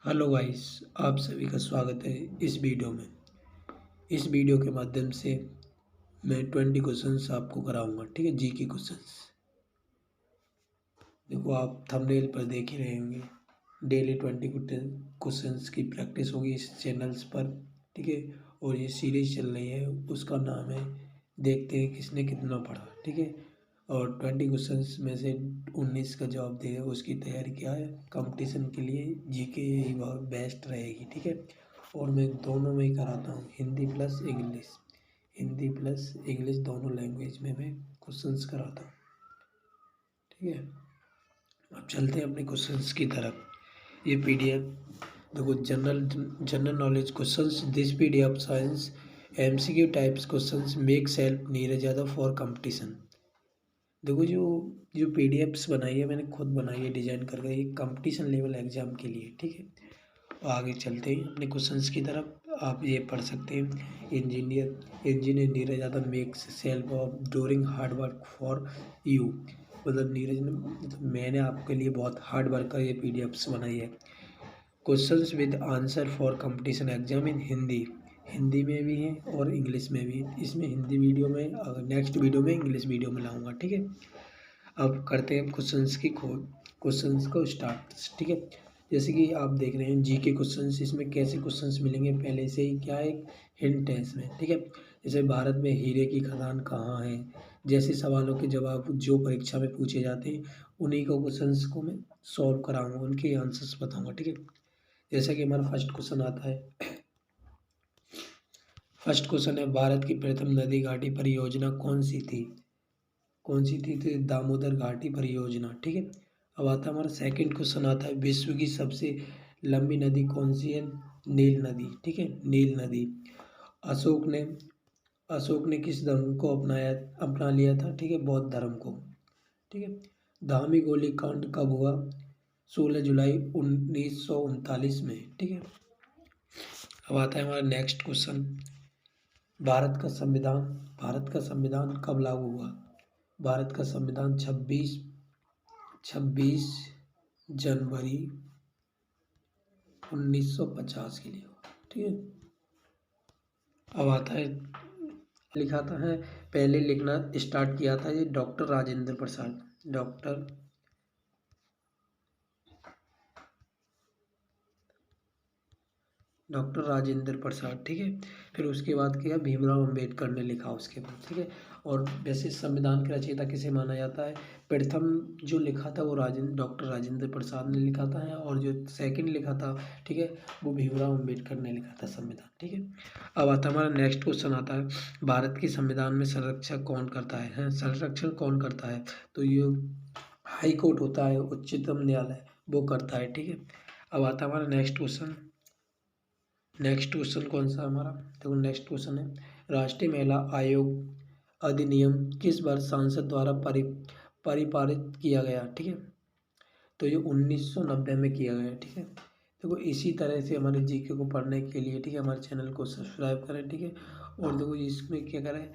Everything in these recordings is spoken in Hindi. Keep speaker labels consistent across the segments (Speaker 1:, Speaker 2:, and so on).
Speaker 1: हेलो गाइस, आप सभी का स्वागत है इस वीडियो में। इस वीडियो के माध्यम से मैं 20 क्वेश्चंस आपको कराऊंगा, ठीक है। जी के क्वेश्चंस देखो, आप थंबनेल पर देख ही रहे होंगे। डेली 20 क्वेश्चंस की प्रैक्टिस होगी इस चैनल्स पर, ठीक है। और ये सीरीज चल रही है, उसका नाम है देखते हैं किसने कितना पढ़ा, ठीक है। और 20 क्वेश्चंस में से 19 का जवाब देगा, उसकी तैयारी क्या है कंपटीशन के लिए। जी के यही बहुत बेस्ट रहेगी, ठीक है। और मैं दोनों में ही कराता हूँ, Hindi plus English, Hindi plus English दोनों लैंग्वेज में मैं क्वेश्चंस कराता हूँ, ठीक है। अब चलते हैं अपने क्वेश्चंस की तरफ। ये पीडीएफ देखो, general knowledge questions, this PDF science MCQ types questions make help Neeraj Yadav for competition. देखो, जो जो पीडीएफ्स बनाई है मैंने खुद बनाई है, डिजाइन करके, ये कंपटीशन लेवल एग्जाम के लिए, ठीक है। और आगे चलते हैं अपने क्वेश्चंस की तरफ। आप ये पढ़ सकते हैं, engineer Neeraj Yadav makes self of during hard work for you. मतलब नीरज ने, मतलब मैंने आपके लिए बहुत हार्ड वर्क का ये पीडीएफ्स बनाई है। Questions with answer for competition exam in Hindi, Hindi में भी है और इंग्लिश में भी है। इसमें हिंदी वीडियो में, अगर नेक्स्ट वीडियो में इंग्लिश वीडियो में लाऊंगा, ठीक है। अब करते हैं क्वेश्चंस की खोज, क्वेश्चंस को स्टार्ट, ठीक है। जैसे कि आप देख रहे हैं जी के क्वेश्चंस, इसमें कैसे क्वेश्चंस मिलेंगे पहले से ही क्या एक हिंट है इसमें, ठीक है। जैसे भारत में हीरे की खदान कहाँ है, जैसे सवालों के जवाब जो परीक्षा में पूछे जाते हैं उन्हीं को क्वेश्चंस को मैं सॉल्व कराऊंगा, उनके आंसर्स बताऊंगा, ठीक है। जैसा कि हमारा फर्स्ट क्वेश्चन आता है, फर्स्ट क्वेश्चन है भारत की प्रथम नदी घाटी परियोजना कौन सी थी, कौन सी थी, तो दामोदर घाटी परियोजना, ठीक है। अब आता है हमारा सेकंड क्वेश्चन आता है विश्व की सबसे लंबी नदी कौन सी है, नील नदी, ठीक है, नील नदी। अशोक ने अशोक ने किस धर्म को अपना लिया था, ठीक है, बौद्ध धर्म को, ठीक है। धामी गोली कांड कब हुआ, 16 जुलाई 1939 में, ठीक है। अब आता है हमारा नेक्स्ट क्वेश्चन, भारत का संविधान भारत का संविधान कब लागू हुआ। भारत का संविधान 26 जनवरी 1950 के लिए हुआ, ठीक है। अब आता है, लिखा था है, पहले लिखना स्टार्ट किया था ये डॉक्टर राजेंद्र प्रसाद, डॉक्टर राजेंद्र प्रसाद, ठीक है। फिर उसके बाद किया भीमराव अम्बेडकर ने लिखा उसके बाद, ठीक है। और वैसे संविधान के रचयिता किसे माना जाता है, प्रथम जो लिखा था वो डॉक्टर राजेंद्र प्रसाद ने लिखा था है, और जो सेकंड लिखा था, ठीक है, वो भीमराव अम्बेडकर ने लिखा था संविधान, ठीक है। अब आता है हमारा नेक्स्ट क्वेश्चन आता है, भारत के संविधान में संरक्षण कौन करता है, संरक्षण कौन करता है, तो ये हाई कोर्ट होता है, उच्चतम न्यायालय, वो करता है, ठीक है। अब आता है हमारा नेक्स्ट क्वेश्चन, नेक्स्ट क्वेश्चन कौन सा हमारा, देखो नेक्स्ट क्वेश्चन है, राष्ट्रीय महिला आयोग अधिनियम किस वर्ष संसद द्वारा परिपालित किया गया, ठीक है, तो ये 1990 में किया गया, ठीक है। देखो इसी तरह से हमारे जीके को पढ़ने के लिए, ठीक है, हमारे चैनल को सब्सक्राइब करें, ठीक है। और देखो इसमें क्या करें,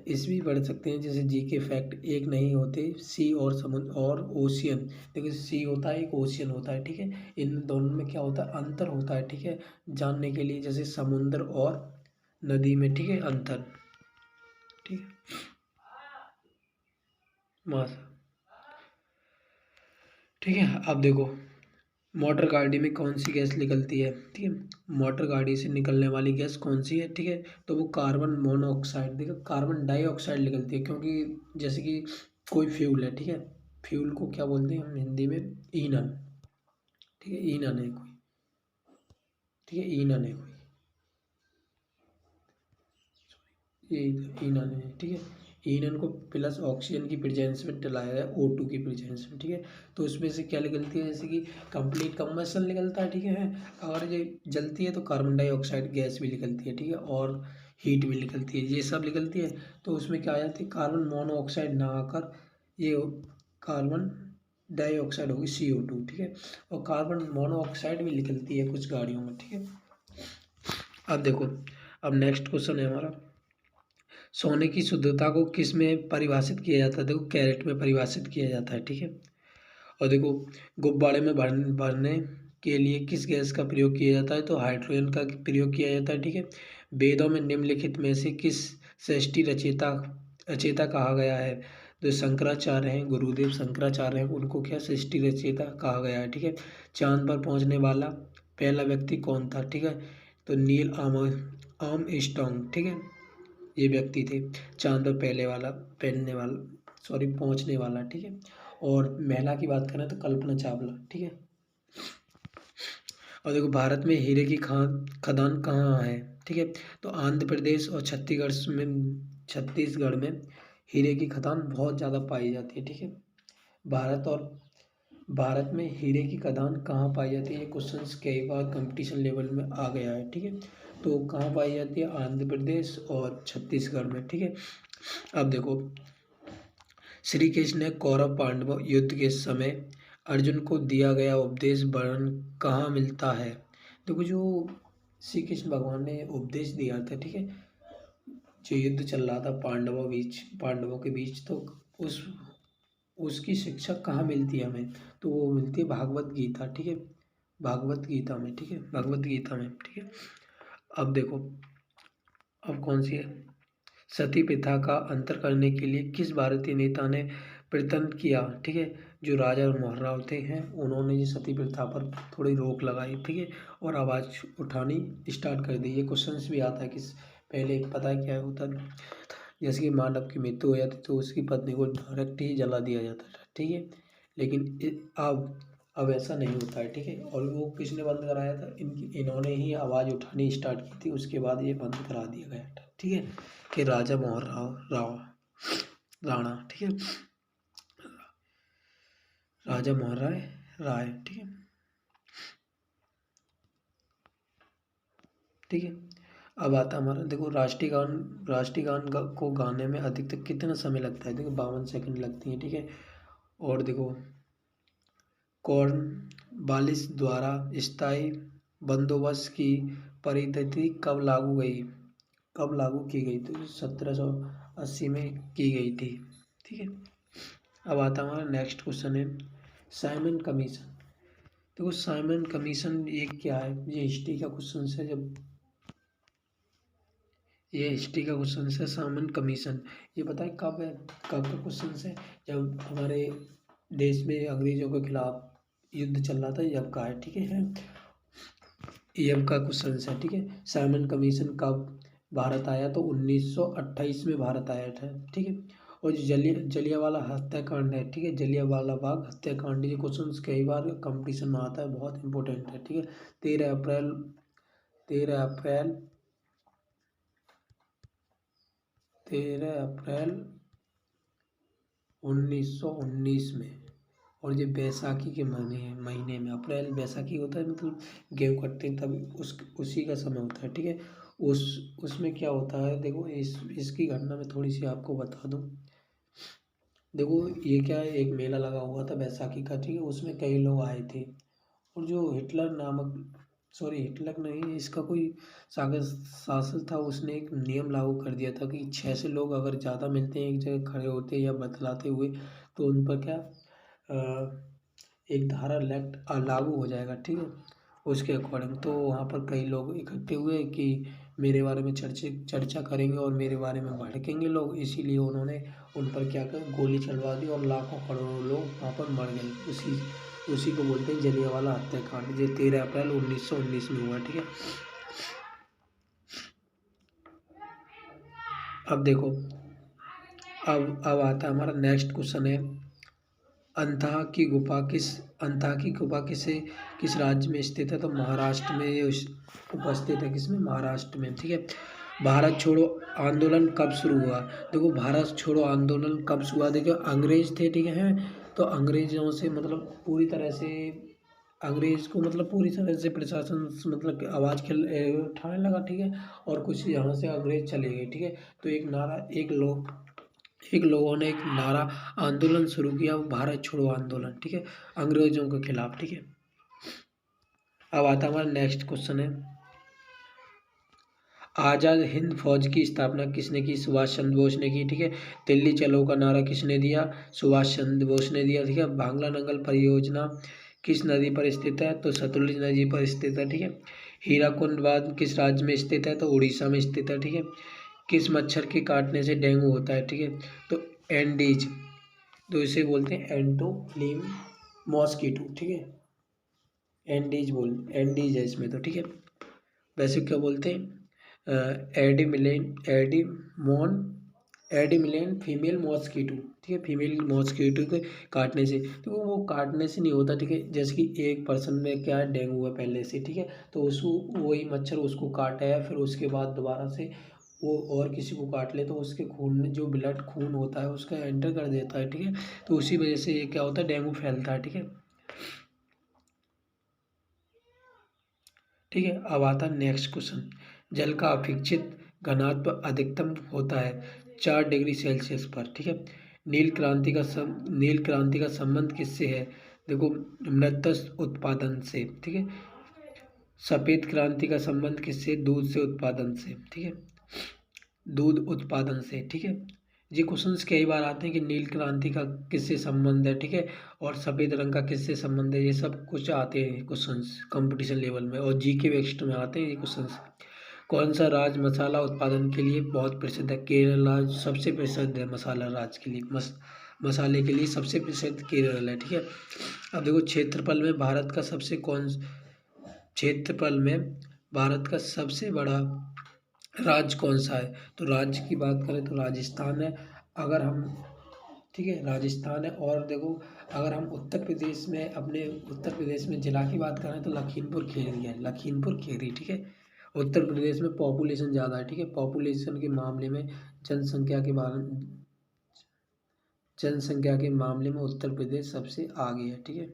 Speaker 1: इस भी पढ़ सकते हैं, जैसे जीके फैक्ट एक नहीं होते, सी और समुद्र और ओशियन। देखो सी होता है, एक ओशियन होता है, ठीक है। इन दोनों में क्या होता है, अंतर होता है, ठीक है, जानने के लिए, जैसे समुद्र और नदी में, ठीक है, अंतर, ठीक है, मासा, ठीक है। अब देखो मोटर गाड़ी में कौन सी गैस निकलती है, ठीक है, मोटर गाड़ी से निकलने वाली गैस कौन सी है, ठीक है, तो वो कार्बन मोनोऑक्साइड, देखो कार्बन डाइऑक्साइड निकलती है, क्योंकि जैसे कि कोई फ्यूल है, ठीक है, फ्यूल को क्या बोलते हैं हम हिंदी में, ईंधन, ठीक है, ईंधन है कोई, ठीक है, ईंधन है कोई, ये ईंधन है, ठीक है। ईंधन को प्लस ऑक्सीजन की प्रेजेंस में जलाया है, O2 की प्रेजेंस में, ठीक है। तो उसमें से क्या निकलती है, जैसे कि कंप्लीट कम्बशन निकलता है, ठीक है। अगर ये जलती है तो कार्बन डाइऑक्साइड गैस भी निकलती है, ठीक है, और हीट भी निकलती है, ये सब निकलती है। तो उसमें क्या आ जाती है, कार्बन मोनोऑक्साइड ना आकर ये कार्बन डाइऑक्साइड होगी CO2, ठीक है। और कार्बन मोनोऑक्साइड भी निकलती है कुछ गाड़ियों में, ठीक है। अब देखो, अब नेक्स्ट क्वेश्चन है हमारा, सोने की शुद्धता को किस में परिभाषित किया जाता है, देखो कैरेट में परिभाषित किया जाता है, ठीक है। और देखो गुब्बारे में भरने के लिए किस गैस का प्रयोग किया जाता है? तो हाइड्रोजन का प्रयोग किया जाता है। ठीक है। वेदों में निम्नलिखित में से किस सृष्टि रचयिता रचयिता कहा गया है? तो शंकराचार्य हैं, गुरुदेव शंकराचार्य हैं, उनको क्या सृष्टि रचयिता कहा गया है। ठीक है। चांद पर पहुंचने वाला पहला व्यक्ति कौन था? ठीक है। तो नील आर्मस्ट्रांग, ठीक है, ये व्यक्ति थे चांद पर पहुंचने वाला। ठीक है। और महिला की बात करें तो कल्पना चावला। ठीक है। और देखो भारत में हीरे की खदान कहाँ है? ठीक है। तो आंध्र प्रदेश और छत्तीसगढ़ में हीरे की खदान बहुत ज़्यादा पाई जाती है। ठीक है। भारत में हीरे की खदान कहाँ पाई जाती है? ये क्वेश्चंस कई बार कंपटीशन लेवल में आ गया है। ठीक है। तो कहाँ पाई जाती है? आंध्र प्रदेश और छत्तीसगढ़ में। ठीक है। अब देखो श्री कृष्ण ने कौरव पांडव युद्ध के समय अर्जुन को दिया गया उपदेश वर्णन कहाँ मिलता है? देखो जो श्री कृष्ण भगवान ने उपदेश दिया था, ठीक है, जो युद्ध चल रहा था पांडवों के बीच, तो उसकी शिक्षा कहाँ मिलती है हमें? तो वो मिलती है भागवत गीता। ठीक है। भागवत गीता में। ठीक है। भागवत गीता में। ठीक है। अब देखो अब कौन सी है? सती प्रथा का अंतर करने के लिए किस भारतीय नेता ने प्रयत्न किया? ठीक है। जो राजा महाराव थे हैं, उन्होंने ये सती प्रथा पर थोड़ी रोक लगाई। ठीक है। और आवाज़ उठानी स्टार्ट कर दी। ये क्वेश्चंस भी आता है कि पहले पता है क्या होता है, जैसे कि मानव की मृत्यु हो जाती तो उसकी पत्नी को डायरेक्ट ही जला दिया जाता था। ठीक है। लेकिन अब ऐसा नहीं होता है। ठीक है। और वो किसने बंद कराया था? इन्होंने ही आवाज़ उठानी स्टार्ट की थी, उसके बाद ये बंद करा दिया गया था। ठीक है। कि राजा मोहन राणा। ठीक है। राजा मोहन राय। ठीक है। ठीक है। अब आता हमारा, देखो राष्ट्रीय गान को गाने में अधिकतम कितना समय लगता है? देखो 52 सेकंड लगती है। ठीक है। और देखो कॉर्नवालिस द्वारा स्थायी बंदोबस्त की परिधि कब लागू की गई? तो 1780 में की गई थी। ठीक है। अब आता हमारा नेक्स्ट क्वेश्चन है साइमन कमीशन। देखो साइमन कमीशन ये क्या है? ये हिस्ट्री का क्वेश्चन है। साइमन कमीशन ये पता है कब है? कब का क्वेश्चन है? जब हमारे देश में अंग्रेजों के खिलाफ युद्ध चल रहा था, जब का है। ठीक है। ये का क्वेश्चन है। ठीक है। साइमन कमीशन कब भारत आया? तो 1928 में भारत आया था। ठीक है। और जो जलियांवाला हत्याकांड है, ठीक है, जलियांवाला बाग हत्याकांड, ये क्वेश्चन कई बार कंपटीशन में आता है, बहुत इंपॉर्टेंट है। ठीक है। 13 अप्रैल 1919 में। और ये बैसाखी के महीने में, अप्रैल बैसाखी होता है, मतलब गेहूँ कटते हैं तब उसी का समय होता है। ठीक है। उसमें क्या होता है? देखो इसकी घटना में थोड़ी सी आपको बता दूं। देखो ये क्या है, एक मेला लगा हुआ था बैसाखी का। ठीक है। उसमें कई लोग आए थे, और जो हिटलर नहीं, इसका कोई शासक था, उसने एक नियम लागू कर दिया था कि 6 से लोग अगर ज़्यादा मिलते हैं एक जगह खड़े होते या बतलाते हुए, तो उन पर क्या एक धारा लागू हो जाएगा। ठीक है। उसके अकॉर्डिंग तो वहाँ पर कई लोग इकट्ठे हुए कि मेरे बारे में चर्चा करेंगे और मेरे बारे में भड़केंगे लोग, इसीलिए उन्होंने उन पर क्या कर गोली चलवा दी और लाखों करोड़ों लोग वहाँ पर मर गए। उसी को बोलते हैं जलियांवाला हत्याकांड। ये 13 अप्रैल 1919 में हुआ। ठीक है। अब देखो अब आता है हमारा नेक्स्ट क्वेश्चन है अंतः की गुफा किस राज्य में स्थित है? तो महाराष्ट्र में ये उपस्थित है। किसमें? महाराष्ट्र में। ठीक है। भारत छोड़ो आंदोलन कब शुरू हुआ? देखो भारत छोड़ो आंदोलन कब शुरू हुआ? देखो अंग्रेज थे, ठीक है, तो अंग्रेजों से मतलब पूरी तरह से अंग्रेज को मतलब पूरी तरह से प्रशासन मतलब आवाज़ उठाने लगा। ठीक है। और कुछ यहाँ से अंग्रेज चले गए। ठीक है। तो एक लोगों ने एक नारा आंदोलन शुरू किया, वो भारत छोड़ो आंदोलन। ठीक है। अंग्रेजों के खिलाफ। ठीक है। अब आता हमारा नेक्स्ट क्वेश्चन है आज़ाद हिंद फौज की स्थापना किसने की? सुभाष चंद्र बोस ने की। ठीक है। दिल्ली चलो का नारा किसने दिया? सुभाष चंद्र बोस ने दिया। ठीक है। भांगला नंगल परियोजना किस नदी पर स्थित है? तो सतलुज नदी पर स्थित है, ठीक है। हीराकुंड बांध किस राज्य में स्थित है? तो उड़ीसा में स्थित है, ठीक है। किस मच्छर के काटने से डेंगू होता है? ठीक है, तो एंडीज, तो इसे बोलते हैं एंटोफिलीम मॉस्किटो, ठीक है। एंडीज है इसमें तो, ठीक है। वैसे क्या बोलते हैं? एडिमिलेन फीमेल मॉस्किटो, ठीक है। फीमेल मॉस्किटो के काटने से, तो वो काटने से नहीं होता, ठीक है। जैसे कि एक पर्सन में क्या है, डेंगू है पहले से, ठीक है, तो उसको वही मच्छर उसको काटा है, फिर उसके बाद दोबारा से वो और किसी को काट ले तो उसके खून में जो ब्लड खून होता है उसका एंटर कर देता है, ठीक है। तो उसी वजह से ये क्या होता है, डेंगू फैलता है, ठीक है। ठीक है, अब आता है नेक्स्ट क्वेश्चन। जल का अपेक्षित घनत्व अधिकतम होता है 4 डिग्री सेल्सियस पर, ठीक है। नील क्रांति का संबंध किससे है? देखो, मृत्युस उत्पादन से, ठीक है। सफेद क्रांति का संबंध किससे? दूध से उत्पादन से, ठीक है। दूध उत्पादन से, ठीक है। ये क्वेश्चंस कई बार आते हैं कि नील क्रांति का किससे संबंध है, ठीक है, और सफ़ेद रंग का किससे संबंध है। ये सब कुछ आते हैं क्वेश्चंस कंपटीशन लेवल में, और जीके वेस्ट में आते हैं ये क्वेश्चंस। कौन सा राज्य मसाला उत्पादन के लिए बहुत प्रसिद्ध है? केरल राज्य सबसे प्रसिद्ध है मसाला राज्य के लिए, मसाले के लिए सबसे प्रसिद्ध केरल है, ठीक है। अब देखो, क्षेत्रफल में भारत का सबसे बड़ा राज्य कौन सा है? तो राज्य की बात करें तो राजस्थान है। अगर हम, ठीक है, राजस्थान है। और देखो, अगर हम उत्तर प्रदेश में जिला की बात करें तो लखीमपुर खीरी है, लखीमपुर खीरी, ठीक है। उत्तर प्रदेश में पॉपुलेशन ज़्यादा है, ठीक है। पॉपुलेशन के मामले में, जनसंख्या के मामले में उत्तर प्रदेश सबसे आगे है, ठीक है।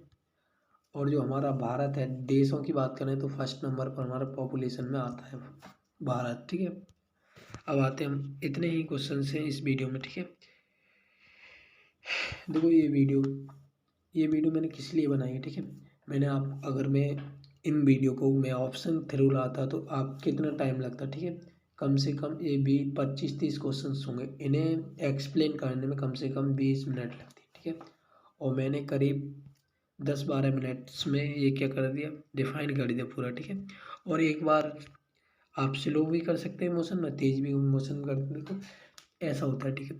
Speaker 1: और जो हमारा भारत है, देशों की बात करें तो फर्स्ट नंबर पर हमारा पॉपुलेशन में आता है भारत, ठीक है। अब आते हैं हम, इतने ही क्वेश्चन हैं इस वीडियो में, ठीक है। देखो, ये वीडियो मैंने किस लिए बनाई है, ठीक है। अगर मैं इन वीडियो को मैं ऑप्शन थ्रू लाता तो आप कितना टाइम लगता, ठीक है। कम से कम ये भी 25-30 क्वेश्चन होंगे, इन्हें एक्सप्लेन करने में कम से कम 20 मिनट लगती, ठीक है। और मैंने करीब 10-12 मिनट्स में ये क्या कर दिया, डिफाइन कर दिया पूरा, ठीक है। और एक बार आप स्लो भी कर सकते हैं मोशन में, तेज भी मोशन कर दे तो ऐसा होता है, ठीक है।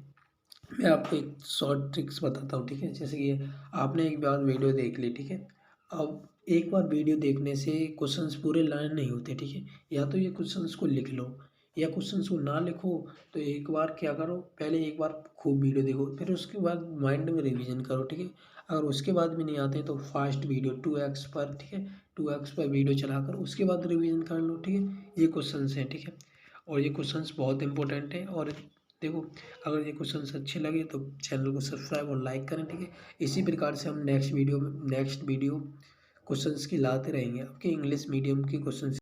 Speaker 1: मैं आपको एक शॉर्ट ट्रिक्स बताता हूँ, ठीक है। जैसे कि आपने एक बार वीडियो देख ली, ठीक है। अब एक बार वीडियो देखने से क्वेश्चंस पूरे लर्न नहीं होते, ठीक है। या तो ये क्वेश्चंस को लिख लो, या क्वेश्चंस को ना लिखो तो एक बार क्या करो, पहले एक बार खूब वीडियो देखो, फिर उसके बाद माइंड में रिवीजन करो, ठीक है। अगर उसके बाद भी नहीं आते तो फास्ट वीडियो 2x पर, ठीक है, 2x पर वीडियो चलाकर उसके बाद रिवीजन कर लो, ठीक है। ये क्वेश्चंस हैं, ठीक है। और ये क्वेश्चंस बहुत इंपॉर्टेंट है। और देखो, अगर ये क्वेश्चंस अच्छे लगे तो चैनल को सब्सक्राइब और लाइक करें, ठीक है। इसी प्रकार से हम नेक्स्ट वीडियो क्वेश्चंस की लाते रहेंगे, आपके इंग्लिश मीडियम की क्वेश्चंस।